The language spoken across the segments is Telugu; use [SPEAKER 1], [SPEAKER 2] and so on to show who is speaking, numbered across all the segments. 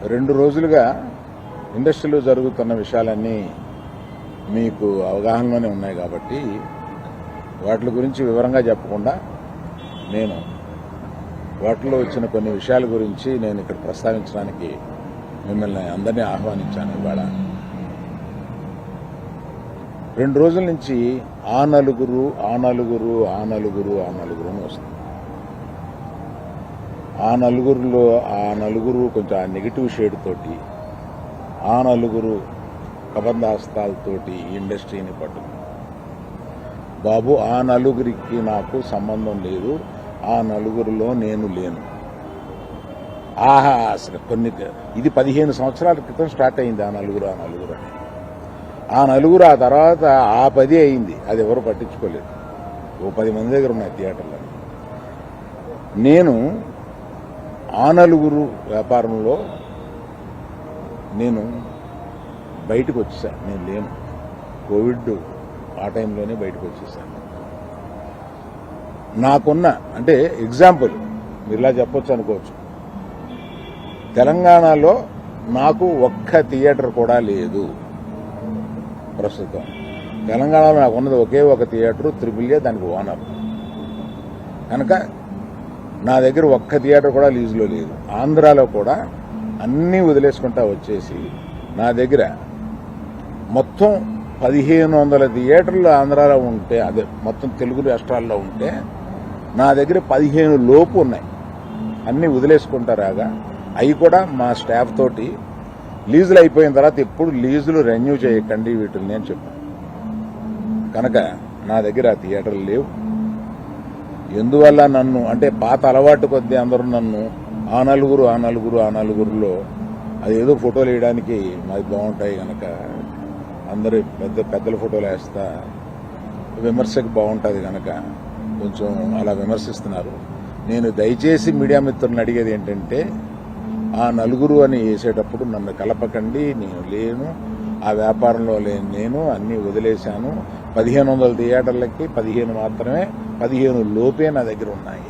[SPEAKER 1] 2 రోజులుగా ఇండస్ట్రీలో జరుగుతున్న విషయాలన్నీ మీకు అవగాహనలోనే ఉన్నాయి కాబట్టి వాటి గురించి వివరంగా చెప్పకుండా నేను వాటిలో వచ్చిన కొన్ని విషయాల గురించి నేను ఇక్కడ ప్రస్తావించడానికి మిమ్మల్ని అందరినీ ఆహ్వానించాను. ఇవాళ 2 రోజుల నుంచి ఆ నలుగురు అని వస్తుంది. ఆ నలుగురు కొంచెం ఆ నెగిటివ్ షేడ్ తోటి ఆ నలుగురు కబంధాస్తాలతోటి ఇండస్ట్రీని పట్టుకు బాబు ఆ నలుగురికి నాకు సంబంధం లేదు, ఆ నలుగురిలో నేను లేను. ఆహా అసలు ఇది 15 సంవత్సరాల క్రితం స్టార్ట్ అయింది ఆ నలుగురు అని. ఆ నలుగురు ఆ తర్వాత ఆ 10 అయింది, అది ఎవరు పట్టించుకోలేదు. ఓ 10 మంది దగ్గర ఉన్నాయి థియేటర్లో. నేను ఆ నలుగురు వ్యాపారంలో నేను బయటకు వచ్చేసాను. నేను లేను, కోవిడ్ ఆ టైంలోనే బయటకు వచ్చేసాను. నాకున్న అంటే ఎగ్జాంపుల్ మీరు ఇలా చెప్పొచ్చు అనుకోవచ్చు, తెలంగాణలో నాకు ఒక్క థియేటర్ కూడా లేదు ప్రస్తుతం. తెలంగాణలో నాకు ఉన్నది ఒకే ఒక థియేటర్, త్రిబుల్ దానికి ఓనర్. కనుక నా దగ్గర ఒక్క థియేటర్ కూడా లీజులో లేదు. ఆంధ్రాలో కూడా అన్నీ వదిలేసుకుంటా వచ్చేసి నా దగ్గర మొత్తం 1500 థియేటర్లు ఆంధ్రాలో ఉంటే, అదే మొత్తం తెలుగు రాష్ట్రాల్లో ఉంటే నా దగ్గర 15 లోపు ఉన్నాయి. అన్నీ వదిలేసుకుంటారాగా అవి కూడా మా స్టాఫ్ తోటి లీజులు అయిపోయిన తర్వాత ఎప్పుడు లీజులు రెన్యూ చేయకండి వీటిని అని చెప్పాను. కనుక నా దగ్గర ఆ థియేటర్లు లేవు. ఎందువల్ల నన్ను అంటే పాత అలవాటు కొద్దీ అందరూ నన్ను ఆ నలుగురులో అదేదో ఫోటోలు వేయడానికి మాది బాగుంటాయి కనుక అందరూ పెద్దల ఫోటోలు వేస్తా విమర్శకు బాగుంటుంది కనుక కొంచెం అలా విమర్శిస్తున్నారు. నేను దయచేసి మీడియా మిత్రులను అడిగేది ఏంటంటే, ఆ నలుగురు అని వేసేటప్పుడు నన్ను కలపకండి. నేను లేను, ఆ వ్యాపారంలో లేను, నేను అన్నీ వదిలేశాను. 1500 థియేటర్లకి 15 మాత్రమే, 15 లోపే నా దగ్గర ఉన్నాయి.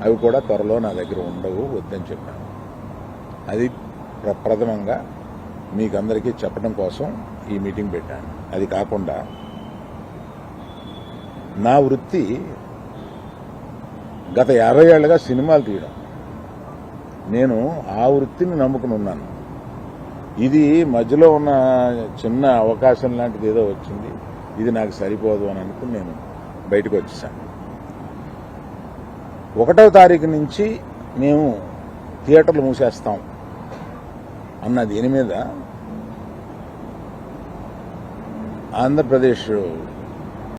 [SPEAKER 1] అవి కూడా త్వరలో నా దగ్గర ఉండవు, వద్దని చెప్పాను. అది ప్రథమంగా మీకు అందరికీ చెప్పడం కోసం ఈ మీటింగ్ పెట్టాను. అది కాకుండా నా వృత్తి గత 50 ఏళ్లుగా సినిమాలు తీయడం. నేను ఆ వృత్తిని నమ్ముకుని ఉన్నాను. ఇది మధ్యలో ఉన్న చిన్న అవకాశం లాంటిది ఏదో వచ్చింది, ఇది నాకు సరిపోదు అని అనుకుని నేను బయటకు వచ్చేసాను. 1వ తారీఖు నుంచి మేము థియేటర్లు మూసేస్తాం అన్న దీని మీద ఆంధ్రప్రదేశ్